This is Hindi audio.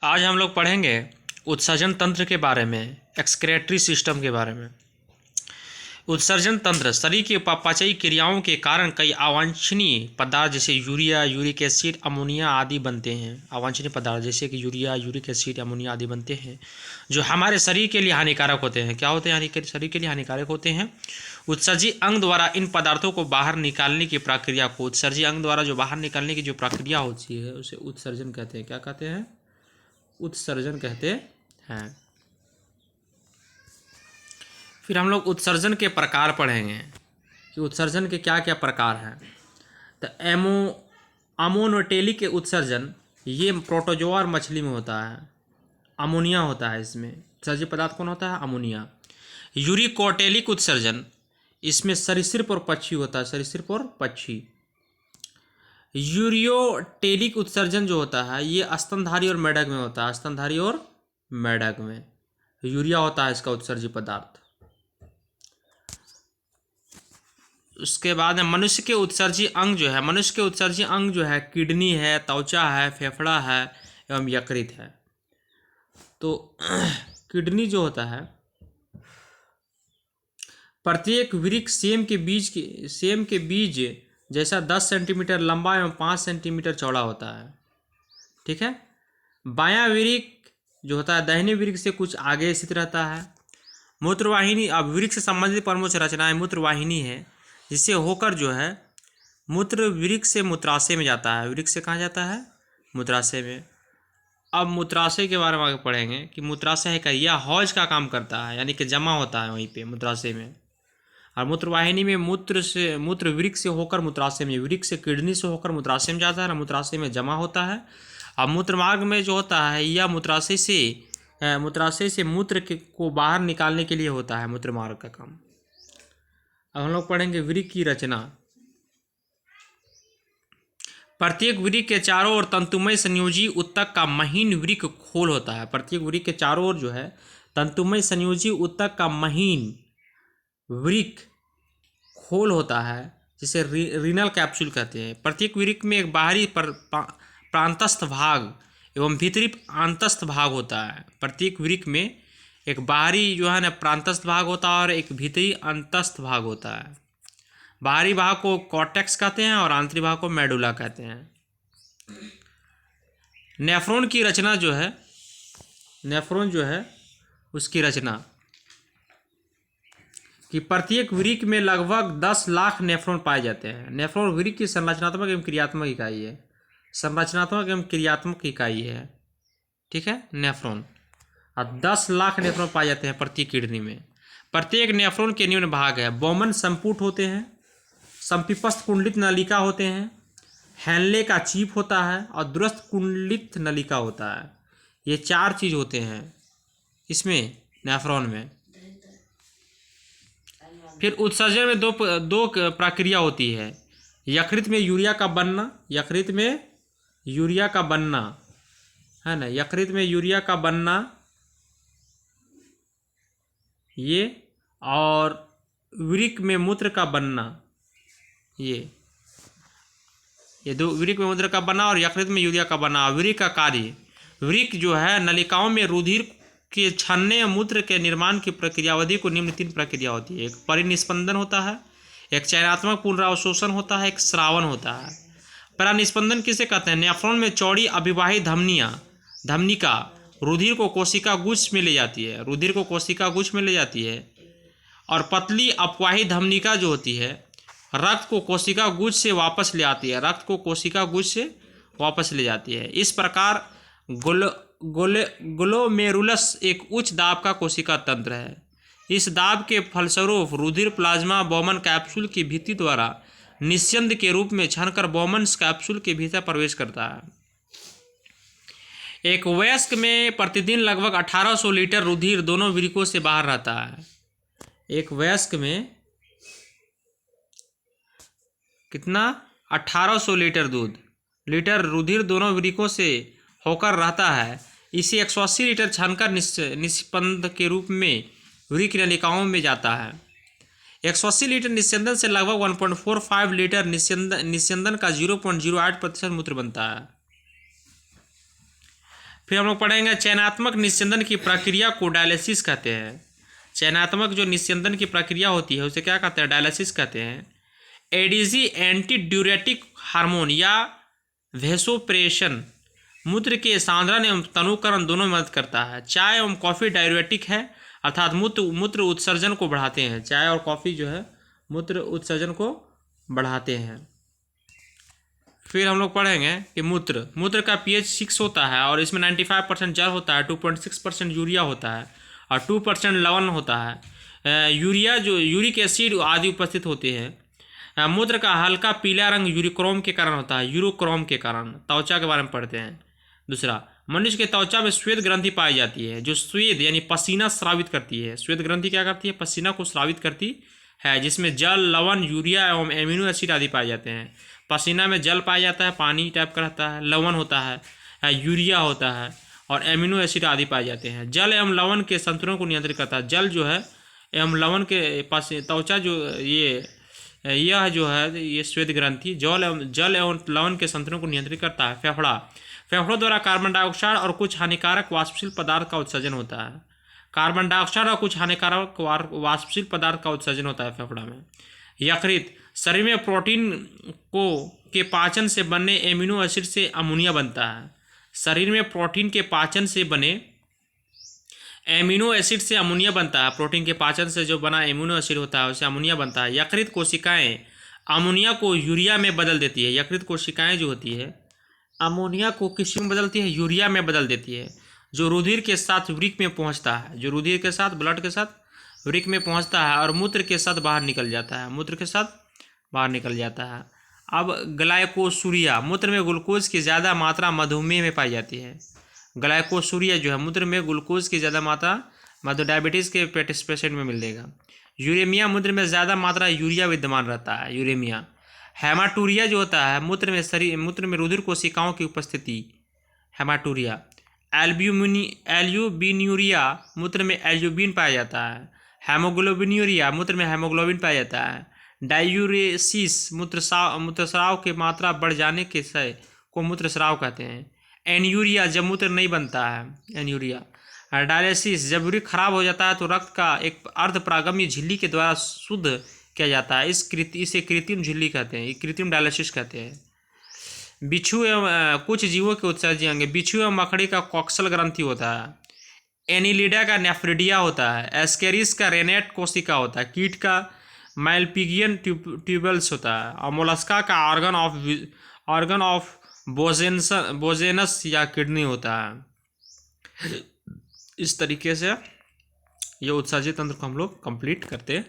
आज हम लोग पढ़ेंगे उत्सर्जन तंत्र के बारे में, एक्सक्रेटरी सिस्टम के बारे में। उत्सर्जन तंत्र शरीर की उपापचयी क्रियाओं के कारण कई अवांछनीय पदार्थ जैसे यूरिया, यूरिक एसिड, अमोनिया आदि बनते हैं। अवांछनीय पदार्थ जैसे कि यूरिया, यूरिक एसिड, अमोनिया आदि बनते हैं जो हमारे शरीर के लिए हानिकारक होते हैं। क्या होते हैं? शरीर के लिए हानिकारक होते हैं। उत्सर्जी अंग द्वारा इन पदार्थों को बाहर निकालने की प्रक्रिया को, उत्सर्जी अंग द्वारा जो बाहर निकालने की जो प्रक्रिया होती है उसे उत्सर्जन कहते हैं। क्या कहते हैं? उत्सर्जन कहते हैं। फिर हम लोग उत्सर्जन के प्रकार पढ़ेंगे कि उत्सर्जन के क्या क्या प्रकार हैं। तो अमोनोटेलिक उत्सर्जन ये प्रोटोजोआ और मछली में होता है। अमोनिया होता है इसमें। उत्सर्जी पदार्थ कौन होता है? अमोनिया। यूरिकोटेलिक उत्सर्जन इसमें सरीसृप और पक्षी होता है। सरीसृप और पक्षी। यूरियोटेलिक उत्सर्जन जो होता है ये स्तनधारी और मेढक में होता है। स्तनधारी और मेढक में यूरिया होता है इसका उत्सर्जी पदार्थ। उसके बाद में मनुष्य के उत्सर्जी अंग जो है, मनुष्य के उत्सर्जी अंग जो है किडनी है, त्वचा है, फेफड़ा है एवं यकृत है। तो किडनी जो होता है, प्रत्येक वृक्क सेम के बीज जैसा 10 सेंटीमीटर लंबा एवं 5 सेंटीमीटर चौड़ा होता है। ठीक है। बायां वृक्क जो होता है दाहिने वृक्क से कुछ आगे स्थित रहता है। मूत्रवाहिनी, अब वृक्क से संबंधित प्रमुख रचनाएं मूत्रवाहिनी है, जिससे होकर जो है मूत्र वृक्क से मूत्राशय में जाता है। वृक्क से कहाँ जाता है? मूत्राशय में। अब मूत्राशय के बारे में आगे पढ़ेंगे कि मूत्राशय है क्या? यह हौज का काम करता है, यानी कि जमा होता है वहीं पे मूत्राशय में। और मूत्रवाहिनी में मूत्र वृक्क से होकर मूत्राशय में, वृक्क से किडनी से होकर मूत्राशय में जाता है, मूत्राशय में जमा होता है। अब मूत्रमार्ग में जो होता है यह मूत्राशय से मूत्र को बाहर निकालने के लिए होता है, मूत्रमार्ग का काम। अब हम लोग पढ़ेंगे वृक्क की रचना। प्रत्येक वृक्क के चारों ओर तंतुमय संयोजी उत्तक का महीन वृक्क खोल होता है। प्रत्येक वृक्क के चारों ओर जो है तंतुमय संयोजी उत्तक का महीन वृक्क खोल होता है, जिसे रीनल कैप्सूल कहते हैं। प्रत्येक वृक्क में एक बाहरी प्रांतस्थ भाग एवं भीतरी आंतस्थ भाग होता है। प्रत्येक वृक्क में एक बाहरी जो है ना प्रांतस्थ भाग होता है और एक भीतरी अंतस्थ भाग होता है। बाहरी भाग को कॉर्टेक्स कहते हैं और आंतरिक भाग को मेडुला कहते हैं। नेफ्रॉन की रचना जो है, नेफ्रॉन जो है उसकी रचना कि प्रत्येक वृक्क में लगभग 10 लाख नेफ्रॉन पाए जाते हैं। नेफ्रॉन वृक्क की संरचनात्मक एवं क्रियात्मक इकाई है। संरचनात्मक एवं क्रियात्मक इकाई है। ठीक है, नेफ्रॉन। और 10 लाख नेफ्रॉन पाए जाते हैं प्रत्येक किडनी में। प्रत्येक नेफ्रॉन के निम्न भाग है। बोमन संपुट होते हैं, संपिपस्थ कुंडलित नलिका होते हैं, हैनले का चीप होता है और दूरस्थ कुंडलित नलिका होता है। ये 4 चीज होते हैं इसमें, नेफ्रॉन में। फिर उत्सर्जन में दो प्रक्रिया होती है। यकृत में यूरिया का बनना, यकृत में यूरिया का बनना है ना, यकृत में यूरिया का बनना ये, और वृक्क में मूत्र का बनना ये दो, वृक्क में मूत्र का बनना और यकृत में यूरिया का बनना। वृक्क का कार्य, वृक्क जो है नलिकाओं में रुधिर के छन्ने मूत्र के निर्माण की प्रक्रियावधि को निम्न 3 प्रक्रिया होती है। एक परिनिस्पंदन होता है, एक चयनात्मक पुनरावशोषण होता है, एक स्रावन होता है। परिनिस्पंदन किसे कहते हैं? नेफ्रॉन में चौड़ी अभिवाही धमनिका रुधिर को कोशिका गुच्छ में ले जाती है, रुधिर को कोशिका गुच्छ में ले जाती है। और पतली अपवाही धमनिका जो होती है रक्त को कोशिका गुच्छ से वापस ले आती है, रक्त को कोशिका गुच्छ से वापस ले जाती है। इस प्रकार ग्लोमेरुलस एक उच्च दाब का कोशिका तंत्र है। इस दाब के फलस्वरूप रुधिर प्लाज्मा बोमन कैप्सूल की भित्ति द्वारा निस्यंद के रूप में छनकर बोमन कैप्सूल के भीतर प्रवेश करता है। एक वयस्क में प्रतिदिन लगभग 1800 लीटर रुधिर दोनों वृक्कों से बाहर रहता है। एक वयस्क में कितना? 1800 लीटर रुधिर दोनों वृक्कों से होकर रहता है। इसे 180 लीटर छानकर निस्पंद के रूप में वृक्क नलिकाओं में जाता है। 180 लीटर निस्यंदन से लगभग 1.45 लीटर निस्यंदन का 0.08% मूत्र बनता है। फिर हम लोग पढ़ेंगे चयनात्मक निस्यंदन की प्रक्रिया को डायलिसिस कहते हैं। चयनात्मक जो निस्यंदन की प्रक्रिया होती है उसे क्या कहते हैं? डायलिसिस कहते हैं। एडीजी एंटी ड्यूरेटिक हार्मोन या वेसोप्रेशन मूत्र के सांद्रण एवं तनुकरण दोनों में मदद करता है। चाय एवं कॉफ़ी डाययूरेटिक है अर्थात मूत्र उत्सर्जन को बढ़ाते हैं। चाय और कॉफ़ी जो है मूत्र उत्सर्जन को बढ़ाते हैं। फिर हम लोग पढ़ेंगे कि मूत्र का pH 6 होता है और इसमें 95% जल होता है, 2.6% यूरिया होता है और 2% लवण होता है। यूरिया जो यूरिक एसिड आदि उपस्थित होते हैं। मूत्र का हल्का पीला रंग यूरिक्रोम के कारण होता है, यूरोक्रोम के कारण। त्वचा के बारे में पढ़ते हैं। दूसरा, मनुष्य के त्वचा में श्वेत ग्रंथि पाई जाती है जो श्वेत यानी पसीना स्रावित करती है। श्वेत ग्रंथि क्या करती है? पसीना को स्रावित करती है, जिसमें जल, लवण, यूरिया एवं एमिनो एसिड आदि पाए जाते हैं। पसीना में जल पाया जाता है, पानी टाइप का रहता है, लवण होता है, यूरिया होता है और एमिनो एसिड आदि पाए जाते हैं। जल एवं लवण के संतुलन को नियंत्रित करता है। जल जो है एवं लवण के पास त्वचा जो यह जो है ये श्वेत ग्रंथि जल एवं लवण के संतुलन को नियंत्रित करता है। फेफड़ों द्वारा कार्बन डाइऑक्साइड और कुछ हानिकारक वाष्पशील पदार्थ का उत्सर्जन होता है। कार्बन डाइऑक्साइड और कुछ हानिकारक वाष्पशील पदार्थ का उत्सर्जन होता है फेफड़ा में। यकृत शरीर में प्रोटीन के पाचन से बने एमिनो एसिड से अमोनिया बनता है। शरीर में प्रोटीन के पाचन से बने एमिनो एसिड से अमोनिया बनता है। प्रोटीन के पाचन से जो बना एमिनो एसिड होता है उससे अमोनिया बनता है। यकृत कोशिकाएं अमोनिया को यूरिया में बदल देती है। यकृत कोशिकाएं जो होती है अमोनिया को किस में बदलती है? यूरिया में बदल देती है, जो रुधिर के साथ वृक्क में पहुंचता है। जो रुधिर के साथ ब्लड के साथ वृक्क में पहुंचता है और मूत्र के साथ बाहर निकल जाता है। मूत्र के साथ बाहर निकल जाता है। अब ग्लाइकोसूरिया, मूत्र में ग्लूकोज की ज़्यादा मात्रा मधुमेह में पाई जाती है। ग्लाइकोसूरिया जो है मूत्र में ग्लूकोज की ज़्यादा मात्रा डायबिटीज़ के पेशेंट में मिलेगा। यूरेमिया, मूत्र में ज़्यादा मात्रा यूरिया विद्यमान रहता है। यूरेमिया। हेमाटूरिया जो होता है मूत्र में रुधिर कोशिकाओं की उपस्थिति। हेमाटूरिया। एल्ब्यूमिन्यूरिया, मूत्र में एल्ब्यूमिन पाया जाता है। हेमोग्लोबिन्यूरिया, मूत्र में हेमोग्लोबिन पाया जाता है। डायूरेसिस, मूत्रस्राव की मात्रा बढ़ जाने के से को मूत्रस्राव कहते हैं। एन्यूरिया, जब मूत्र नहीं बनता है। एन्यूरिया। डायलिसिस, जब यूरिक खराब हो जाता है तो रक्त का एक अर्धपरागम्य झिल्ली के द्वारा शुद्ध किया जाता है। इसे कृत्रिम झिल्ली कहते हैं, कृत्रिम डायलिसिस कहते हैं। बिच्छू एवं कुछ जीवों के उत्सर्जी अंग, बिच्छू एवं मकड़ी का कॉक्सल ग्रंथि होता है। एनिलिडा का नेफ्रिडिया होता है। एस्केरिस का रेनेट कोशिका होता है। कीट का माइलपिगियन ट्यूबल्स होता है। और मोलस्का का ऑर्गन ऑफ बोजेनस या किडनी होता है। इस तरीके से ये उत्सर्जित तंत्र को हम लोग कंप्लीट करते हैं।